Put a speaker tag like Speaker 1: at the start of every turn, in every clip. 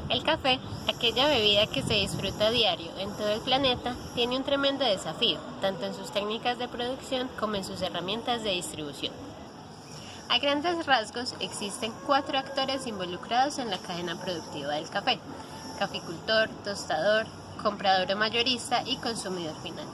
Speaker 1: El café, aquella bebida que se disfruta a diario en todo el planeta, tiene un tremendo desafío, tanto en sus técnicas de producción como en sus herramientas de distribución. A grandes rasgos, existen 4 actores involucrados en la cadena productiva del café: caficultor, tostador, comprador o mayorista y consumidor final.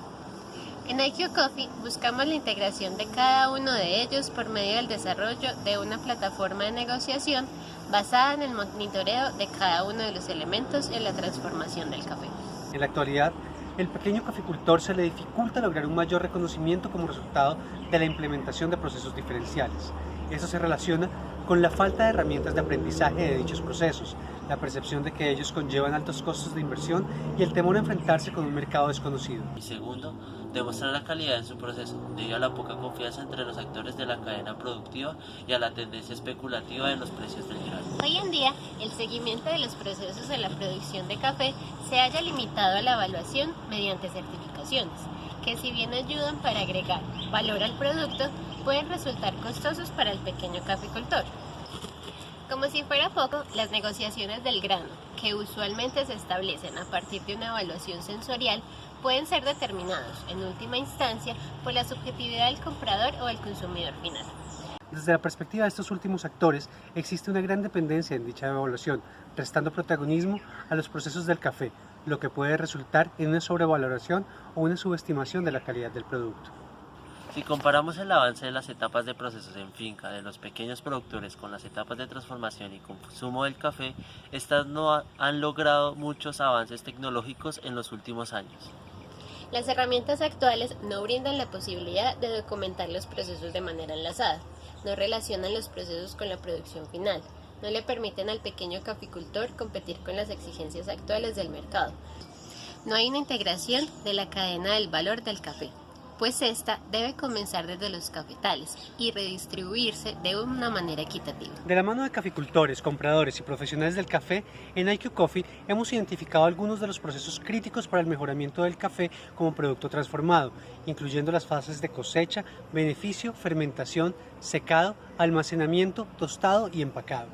Speaker 1: En IQ Coffee buscamos la integración de cada uno de ellos por medio del desarrollo de una plataforma de negociación basada en el monitoreo de cada uno de los elementos en la transformación del café.
Speaker 2: En la actualidad, el pequeño caficultor se le dificulta lograr un mayor reconocimiento como resultado de la implementación de procesos diferenciales. Eso se relaciona con la falta de herramientas de aprendizaje de dichos procesos, la percepción de que ellos conllevan altos costos de inversión y el temor a enfrentarse con un mercado desconocido.
Speaker 3: Y segundo, demostrar la calidad en su proceso, debido a la poca confianza entre los actores de la cadena productiva y a la tendencia especulativa de los precios del grano.
Speaker 1: Hoy en día, el seguimiento de los procesos en la producción de café se halla limitado a la evaluación mediante certificaciones, que si bien ayudan para agregar valor al producto, pueden resultar costosos para el pequeño caficultor. Como si fuera poco, las negociaciones del grano, que usualmente se establecen a partir de una evaluación sensorial, pueden ser determinados, en última instancia, por la subjetividad del comprador o del consumidor final.
Speaker 2: Desde la perspectiva de estos últimos actores, existe una gran dependencia en dicha evaluación, restando protagonismo a los procesos del café, lo que puede resultar en una sobrevaloración o una subestimación de la calidad del producto.
Speaker 3: Si comparamos el avance de las etapas de procesos en finca de los pequeños productores con las etapas de transformación y consumo del café, estas no han logrado muchos avances tecnológicos en los últimos años.
Speaker 1: Las herramientas actuales no brindan la posibilidad de documentar los procesos de manera enlazada, no relacionan los procesos con la producción final, no le permiten al pequeño caficultor competir con las exigencias actuales del mercado. No hay una integración de la cadena del valor del café, pues esta debe comenzar desde los cafetales y redistribuirse de una manera equitativa.
Speaker 2: De la mano de caficultores, compradores y profesionales del café, en IQ Coffee hemos identificado algunos de los procesos críticos para el mejoramiento del café como producto transformado, incluyendo las fases de cosecha, beneficio, fermentación, secado, almacenamiento, tostado y empacado.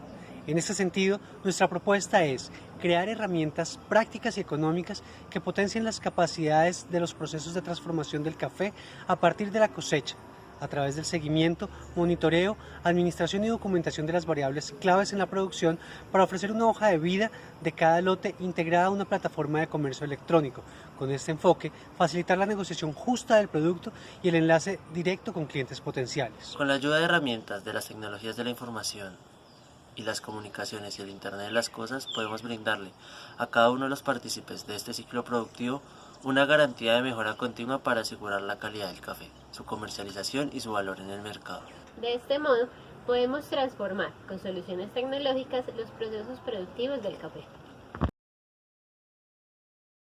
Speaker 2: En este sentido, nuestra propuesta es crear herramientas prácticas y económicas que potencien las capacidades de los procesos de transformación del café a partir de la cosecha, a través del seguimiento, monitoreo, administración y documentación de las variables claves en la producción para ofrecer una hoja de vida de cada lote integrada a una plataforma de comercio electrónico. Con este enfoque, facilitar la negociación justa del producto y el enlace directo con clientes potenciales.
Speaker 3: Con la ayuda de herramientas de las tecnologías de la información y las comunicaciones y el Internet de las cosas, podemos brindarle a cada uno de los partícipes de este ciclo productivo una garantía de mejora continua para asegurar la calidad del café, su comercialización y su valor en el mercado.
Speaker 1: De este modo, podemos transformar con soluciones tecnológicas los procesos productivos del café.